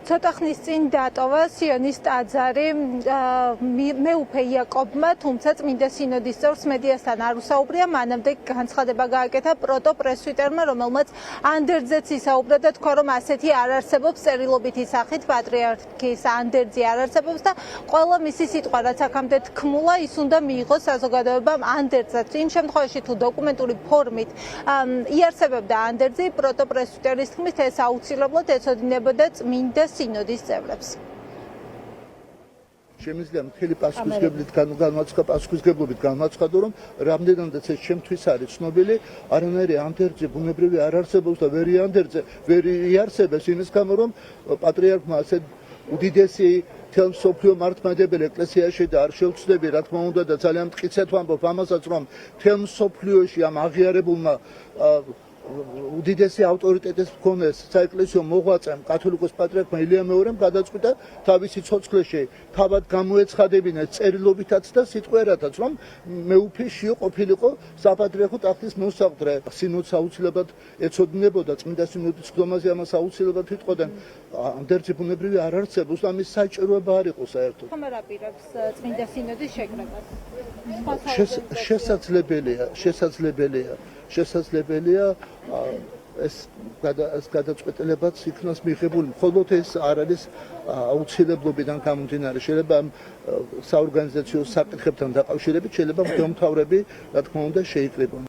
ცოტა ხნის წინ დატოვა სიონის ტაძარი მეუფე იაკობმა, თუმცა წმინდა სინოდის წევრს მედიასთან არ უსაუბრია, მანამდე განცხადება გააკეთა პროტოპრესვიტერმა, რომელმაც ანდერძეც ისაუბრა და თქვა, რომ ასეთი არ არსებობს წერილობითი სახით, პატრიარქის ანდერძი არ არსებობს და ყველა მისი სიტყვა, რაც აქამდე თქმულა, ის უნდა მიიღოს საზოგადოებამ ანდერძად. იმ შემთხვევაში თუ დოკუმენტური ფორმით იარსებებდა ანდერძი, პროტოპრესვიტერის თქმით ეს აუცილებლად ეცოდინებოდა წმინდა სინოდის წევრებს. შემიძლია მთელი პასუხისგებლობით განვაცხადო, რომ რამდენადაც ეს ჩემთვის არის ცნობილი, არანაირი ანდერძი ბუნებრივი არ არსებობს და ვერ იარსებებს იმის გამო, რომ პატრიარქმა ასე უდიდესი მთელ მსოფლიო მართლმადიდებელი ეკლესიაში და არ შევცდები, რა თქმა უნდა და ძალიან მტკიცედ ვამბობ ამასაც, რომ მთელ მსოფლიოში ამ აღიარებულმა უდიდესი ავტორიტეტის მქონეს საეკლესიო მოღვაწემ კათოლიკოს პატრიარქმა ილია მეორემ გადაწყვიტა თავისი ცოცხლეში თავად გამოეცხადებინეს წერილობითაც და სიტყვიერათაც, რომ მეუფეშიო ყოფილიყო საპატრიარქო ტახტის მოსაყდრე. სინოდს აუცილებლად ეცოდინებოდა, წმინდა სინოდის ხდომაზე ამას აუცილებლად იტყოდნენ. ანდერძი ბუნებრივი არ არსებობს და ამის საჭიროება არ იყო საერთოდ. ხომ არ აპირებს წმინდა სინოდის შეკრებას? შესაძლებელია ეს გადაწყვეტილებაც იქნას მიღებული, მხოლოდ ეს არ არის აუცილებლობიდან გამომდინარე. შეიძლება საორგანიზაციო საკითხებთან დაკავშირებით შეიძლება მღვდელმთავრები, რა თქმა უნდა, შეიკრიბონ.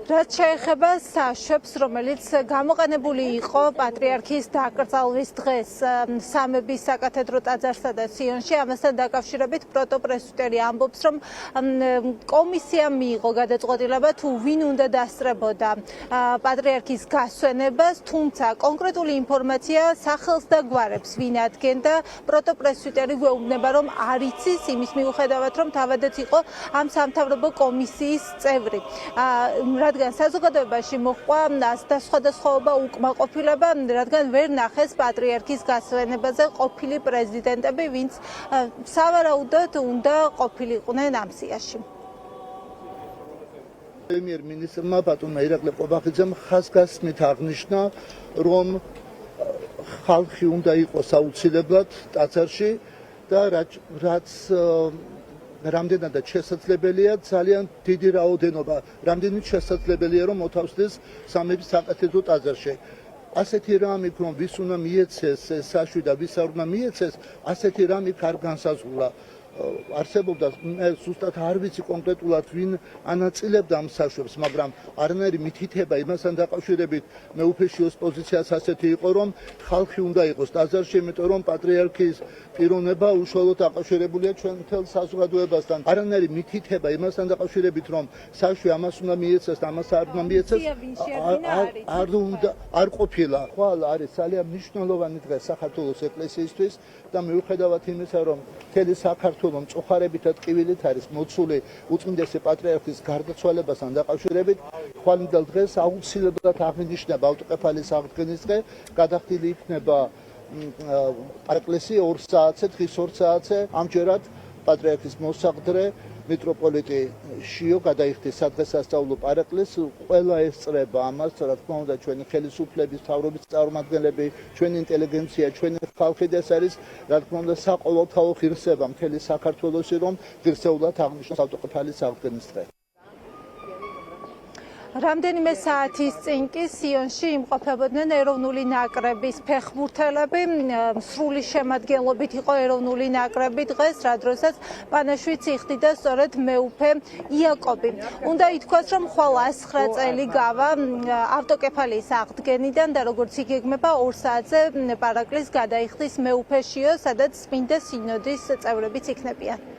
რაც შეეხება საშვებს, რომელიც გამოყენებული იყო პატრიარქის დაკრძალვის დღეს სამების საკათედრო ტაძარსა და სიონში, ამასთან დაკავშირებით პროტოპრესვიტერი ამბობს, რომ კომისიამ მიიღო გადაწყვეტილება თუ ვინ უნდა დასწრებოდა პატრიარქის გასვენებას, თუმცა კონკრეტული ინფორმაცია სახელს და გვარებს ვინ ადგენდა, პროტოპრესვიტერი გვეუბნება, რომ არ იცის, იმის მიუხედავად, რომ თავადაც იყო ამ სამთავრობო კომისიის წევრი. რადგან საზოგადოებაში მოჰყვა და სხვადასხვაობა უკმაყოფილება, რადგან ვერ ნახეს პატრიარქის გასვენებაზე ყოფილი პრეზიდენტები, ვინც სავარაუდოდ უნდა ყოფილიყვნენ ამ სიაში. პრემიერ-მინისტრმა ბატონმა ირაკლი ყობახიძემ ხაზგასმით აღნიშნა, რომ ხალხი უნდა იყოს აუცილებლად ტაძარში და რაც რამდენადაც შესაძლებელია, ძალიან დიდი რაოდენობა, რამდენიც შესაძლებელია, რომ მოთავსდეს სამების საკათედრო ტაძარში. ასეთი რამ იქ რომ ვის უნდა მიეცეს საშვი და ვის არ უნდა მიეცეს, ასეთი რამ იქ არ განსაზღვრავა. არსებობდა, მე ზუსტად არ ვიცი კონკრეტულად ვინ ანაწილებდა ამ საშვებს, მაგრამ არანაირი მითითება იმასთან დაკავშირებით მეუფეშიოს პოზიციას ასეთი იყო, რომ ხალხი უნდა იყოს ტაძარში, იმიტომ რომ პატრიარქის პიროვნება უშუალოდ დაკავშირებულია ჩვენ მთელ საზოგადოებასთან. არანაირი მითითება იმასთან დაკავშირებით, რომ საშვი ამას უნდა მიეცეს და ამას არ უნდა მიეცეს, არ ყოფილა. ხვალ არის ძალიან მნიშვნელოვანი დღე საქართველოს ეკლესიისთვის და მიუხედავად იმისა, რომ მთელი საქართველო მწუხარებითა ტკივილით არის მოცული უწმინდესი პატრიარქის გარდაცვალებასთან დაკავშირებით, ხვალინდელ დღეს აუცილებლად აღინიშნება ავტოკეფალიის აღდგენის დღე, გადახდილი იქნება პარაკლისი 2 საათზე, დღის 2 საათზე. ამჯერად პატრიარქის მოსაყდრე მიტროპოლიტი შიო გადაიხდის სადღესასწაულო პარაკლისს, ყველა ესწრება ამას, რა თქმა უნდა, ჩვენი ხელისუფლების, მთავრობის წარმომადგენლები, ჩვენი ინტელიგენცია, ჩვენი ხალხი და ეს არის, რა თქმა უნდა, საყოველთაო ღირსება მთელი საქართველოში, რომ ღირსეულად აღნიშნოს ავტოკეფალიის აღდგენის დღე. რამდენიმე საათის წინ კი სიონში იმყოფებოდნენ ეროვნული ნაკრების ფეხბურთელები, სრული შემადგენლობით იყო ეროვნული ნაკრები დღეს, რა დროსაც პანაშვიდს იხდიდა სწორედ მეუფე იაკობი. უნდა ითქვას, რომ ხვალ 109 წელი გავა ავტოკეფალიის აღდგენიდან და როგორც იგეგმება 2 საათზე პარაკლისს გადაიხდის მეუფეშიო, სადაც წმინდა სინოდის წევრებიც იქნებიან.